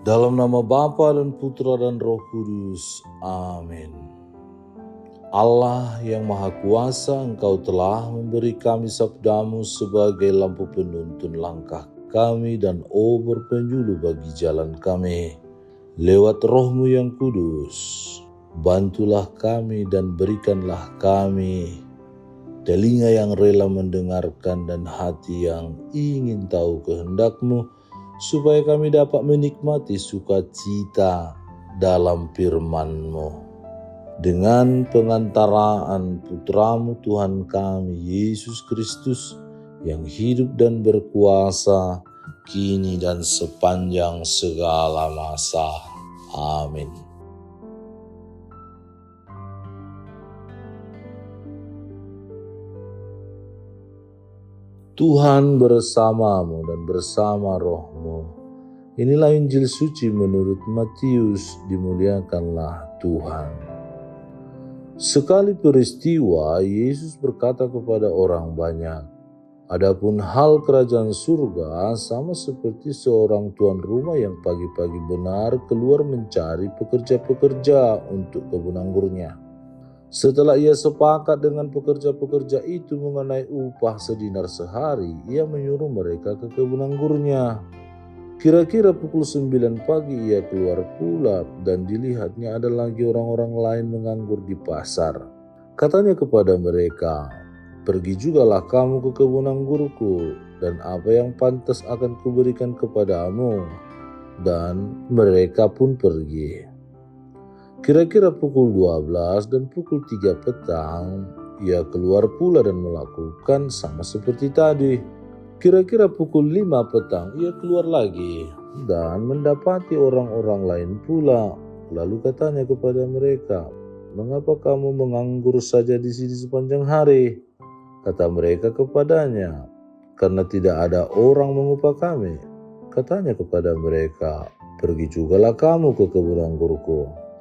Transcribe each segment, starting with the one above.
Dalam nama Bapa dan Putra dan Roh Kudus. Amin. Allah yang Maha Kuasa, Engkau telah memberi kami sabdamu sebagai lampu penuntun langkah kami dan obor penjulu bagi jalan kami. Lewat Roh-Mu yang kudus, bantulah kami dan berikanlah kami telinga yang rela mendengarkan dan hati yang ingin tahu kehendak-Mu, supaya kami dapat menikmati sukacita dalam firman-Mu. Dengan pengantaraan Putra-Mu Tuhan kami, Yesus Kristus, yang hidup dan berkuasa, kini dan sepanjang segala masa. Amin. Tuhan bersamamu dan bersama roh-Mu. Inilah Injil suci menurut Matius, dimuliakanlah Tuhan. Sekali peristiwa, Yesus berkata kepada orang banyak, "Adapun hal kerajaan surga sama seperti seorang tuan rumah yang pagi-pagi benar keluar mencari pekerja-pekerja untuk kebun anggurnya. Setelah ia sepakat dengan pekerja-pekerja itu mengenai upah sedinar sehari, ia menyuruh mereka ke kebun anggurnya. Kira-kira pukul 9 pagi ia keluar pula dan dilihatnya ada lagi orang-orang lain menganggur di pasar. Katanya kepada mereka, 'Pergi jugalah kamu ke kebun anggurku, dan apa yang pantas akan kuberikan kepadamu.' Dan mereka pun pergi. Kira-kira pukul 12 dan pukul 3 petang, ia keluar pula dan melakukan sama seperti tadi. Kira-kira pukul 5 petang, ia keluar lagi dan mendapati orang-orang lain pula. Lalu katanya kepada mereka, 'Mengapa kamu menganggur saja di sini sepanjang hari?' Kata mereka kepadanya, 'Karena tidak ada orang mengupah kami.' Katanya kepada mereka, 'Pergi jugalah kamu ke kebun anggurku.'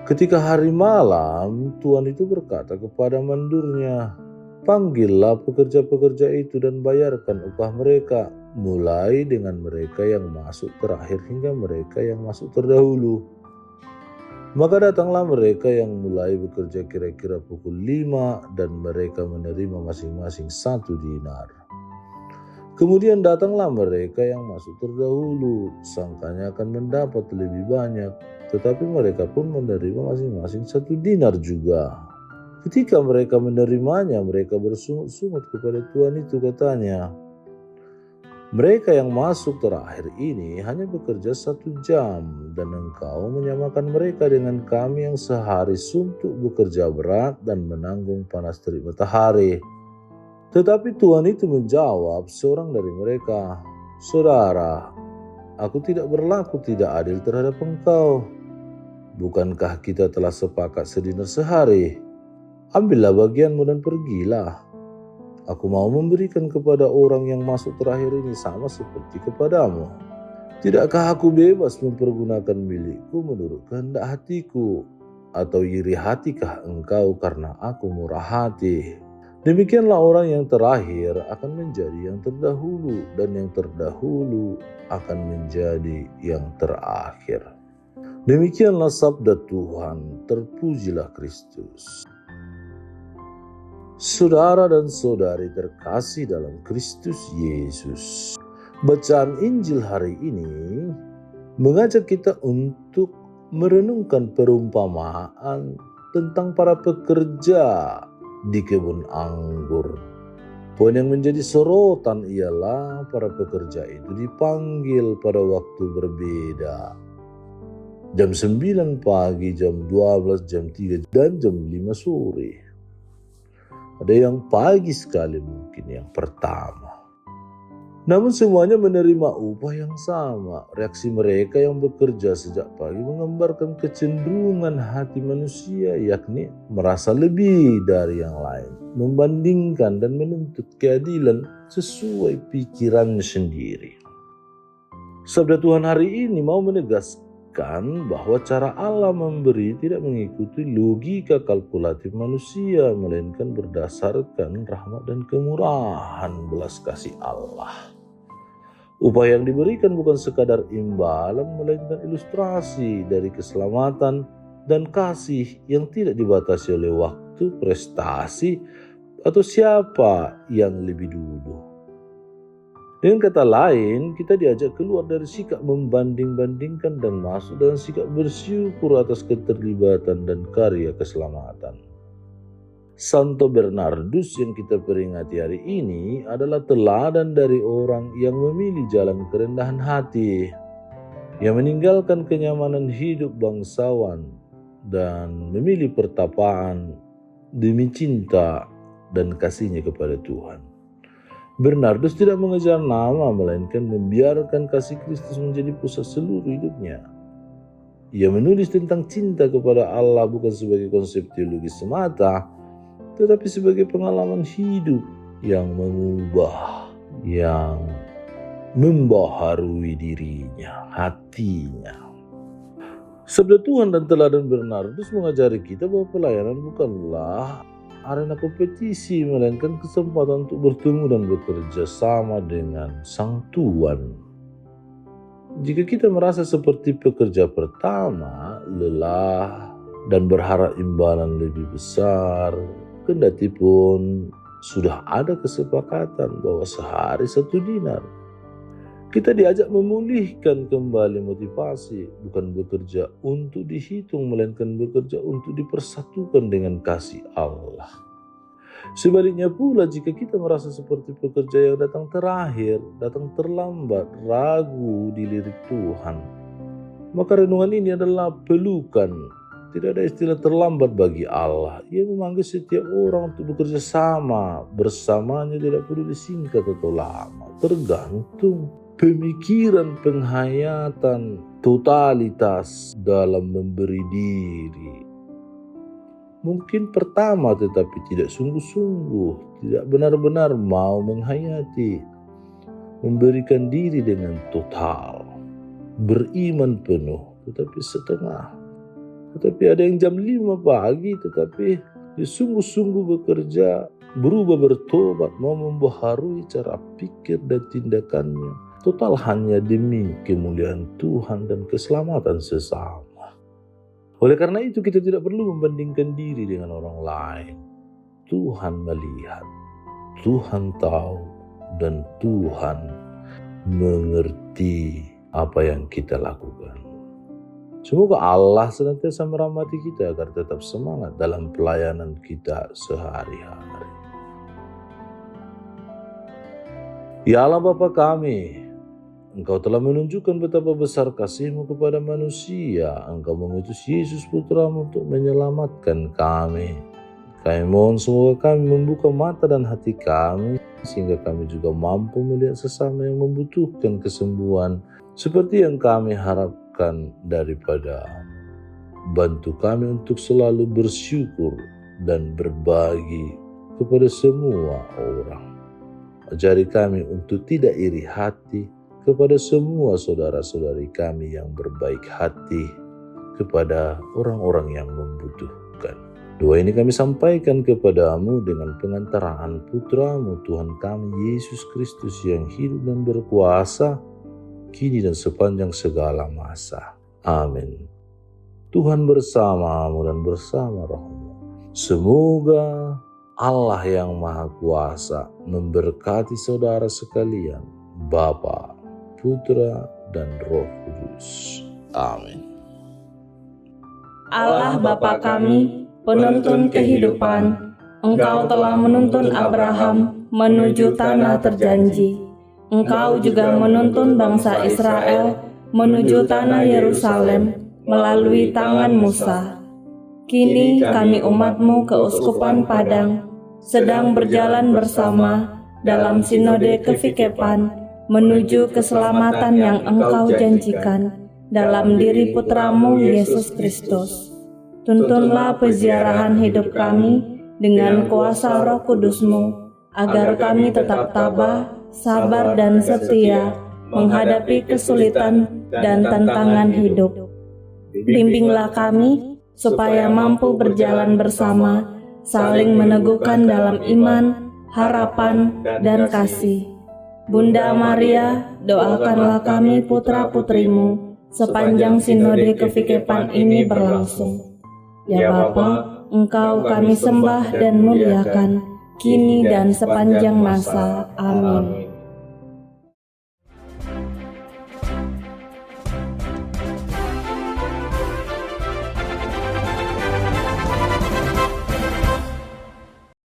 Ketika hari malam, tuan itu berkata kepada mandurnya, 'Panggillah pekerja-pekerja itu dan bayarkan upah mereka, mulai dengan mereka yang masuk terakhir hingga mereka yang masuk terdahulu.' Maka datanglah mereka yang mulai bekerja kira-kira pukul 5 dan mereka menerima masing-masing 1 dinar. Kemudian datanglah mereka yang masuk terdahulu, sangkanya akan mendapat lebih banyak, tetapi mereka pun menerima masing-masing 1 dinar juga. Ketika mereka menerimanya, mereka bersungut-sungut kepada tuan itu, katanya, 'Mereka yang masuk terakhir ini hanya bekerja 1 jam, dan engkau menyamakan mereka dengan kami yang sehari suntuk bekerja berat dan menanggung panas terik matahari.' Tetapi tuan itu menjawab seorang dari mereka, 'Saudara, aku tidak berlaku tidak adil terhadap engkau. Bukankah kita telah sepakat sedinar sehari? Ambillah bagianmu dan pergilah. Aku mau memberikan kepada orang yang masuk terakhir ini sama seperti kepadamu. Tidakkah aku bebas mempergunakan milikku menurut kehendak hatiku? Atau iri hatikah engkau karena aku murah hati?' Demikianlah orang yang terakhir akan menjadi yang terdahulu, dan yang terdahulu akan menjadi yang terakhir." Demikianlah sabda Tuhan, terpujilah Kristus. Saudara dan saudari terkasih dalam Kristus Yesus, bacaan Injil hari ini mengajak kita untuk merenungkan perumpamaan tentang para pekerja di kebun anggur. Poin yang menjadi sorotan ialah para pekerja itu dipanggil pada waktu berbeda. Jam 9 pagi, jam 12, jam 3, dan jam 5 sore. Ada yang pagi sekali mungkin yang pertama. Namun semuanya menerima upah yang sama. Reaksi mereka yang bekerja sejak pagi menggambarkan kecenderungan hati manusia, yakni merasa lebih dari yang lain, membandingkan dan menuntut keadilan sesuai pikirannya sendiri. Sabda Tuhan hari ini mau menegaskan bahwa cara Allah memberi tidak mengikuti logika kalkulatif manusia, melainkan berdasarkan rahmat dan kemurahan belas kasih Allah. Upah yang diberikan bukan sekadar imbalan, melainkan ilustrasi dari keselamatan dan kasih yang tidak dibatasi oleh waktu, prestasi, atau siapa yang lebih dulu. Dengan kata lain, kita diajak keluar dari sikap membanding-bandingkan dan masuk dalam sikap bersyukur atas keterlibatan dan karya keselamatan. Santo Bernardus yang kita peringati hari ini adalah teladan dari orang yang memilih jalan kerendahan hati, yang meninggalkan kenyamanan hidup bangsawan dan memilih pertapaan demi cinta dan kasihnya kepada Tuhan. Bernardus tidak mengejar nama, melainkan membiarkan kasih Kristus menjadi pusat seluruh hidupnya. Ia menulis tentang cinta kepada Allah bukan sebagai konsep teologi semata, tetapi sebagai pengalaman hidup yang mengubah, yang membaharui dirinya, hatinya. Sabda Tuhan dan teladan Bernardus mengajari kita bahwa pelayanan bukanlah arena kompetisi, melainkan kesempatan untuk bertemu dan bekerja sama dengan Sang Tuan. Jika kita merasa seperti pekerja pertama, lelah, dan berharap imbalan lebih besar, kendati pun sudah ada kesepakatan bahwa sehari 1 dinar, kita diajak memulihkan kembali motivasi, bukan bekerja untuk dihitung, melainkan bekerja untuk dipersatukan dengan kasih Allah. Sebaliknya pula, jika kita merasa seperti pekerja yang datang terakhir, datang terlambat, ragu dilirik Tuhan, maka renungan ini adalah pelukan. Tidak ada istilah terlambat bagi Allah. Ia memanggil setiap orang untuk bekerja sama. Bersamanya tidak perlu disingkat atau lama. Tergantung pemikiran, penghayatan, totalitas dalam memberi diri. Mungkin pertama tetapi tidak sungguh-sungguh. Tidak benar-benar mau menghayati. Memberikan diri dengan total. Beriman penuh tetapi setengah. Tetapi ada yang jam 5 pagi tetapi dia sungguh-sungguh bekerja, berubah, bertobat, mau membaharui cara pikir dan tindakannya. Total hanya demi kemuliaan Tuhan dan keselamatan sesama. Oleh karena itu kita tidak perlu membandingkan diri dengan orang lain. Tuhan melihat, Tuhan tahu, dan Tuhan mengerti apa yang kita lakukan. Semoga Allah senantiasa merahmati kita agar tetap semangat dalam pelayanan kita sehari-hari. Ya Allah Bapa kami, Engkau telah menunjukkan betapa besar kasih-Mu kepada manusia. Engkau mengutus Yesus Putra-Mu untuk menyelamatkan kami. Kami mohon semoga kami membuka mata dan hati kami, sehingga kami juga mampu melihat sesama yang membutuhkan kesembuhan, seperti yang kami harapkan daripada. Bantu kami untuk selalu bersyukur dan berbagi kepada semua orang. Ajari kami untuk tidak iri hati kepada semua saudara-saudari kami yang berbaik hati kepada orang-orang yang membutuhkan. Doa ini kami sampaikan kepadamu dengan pengantaraan Putra-Mu Tuhan kami Yesus Kristus yang hidup dan berkuasa kini dan sepanjang segala masa. Amin. Tuhan bersamamu dan bersama rohmu. Semoga Allah yang Maha Kuasa memberkati saudara sekalian, Bapa, Putra, dan Roh Kudus. Amin. Allah Bapa kami, penuntun kehidupan, Engkau telah menuntun Abraham menuju tanah terjanji. Engkau juga menuntun bangsa Israel menuju tanah Yerusalem melalui tangan Musa. Kini kami umat-Mu keuskupan Padang sedang berjalan bersama dalam sinode kefikepan menuju keselamatan yang Engkau janjikan dalam diri Putra-Mu Yesus Kristus. Tuntunlah peziarahan hidup kami dengan kuasa Roh Kudus-Mu, agar kami tetap tabah, sabar dan setia menghadapi kesulitan dan tantangan hidup. Bimbinglah kami supaya mampu berjalan bersama, saling meneguhkan dalam iman, harapan, dan kasih. Bunda Maria, doakanlah kami putra-putrimu sepanjang sinode kefikepan ini berlangsung. Ya Bapa, Engkau kami sembah dan muliakan, kini dan sepanjang masa. Amin.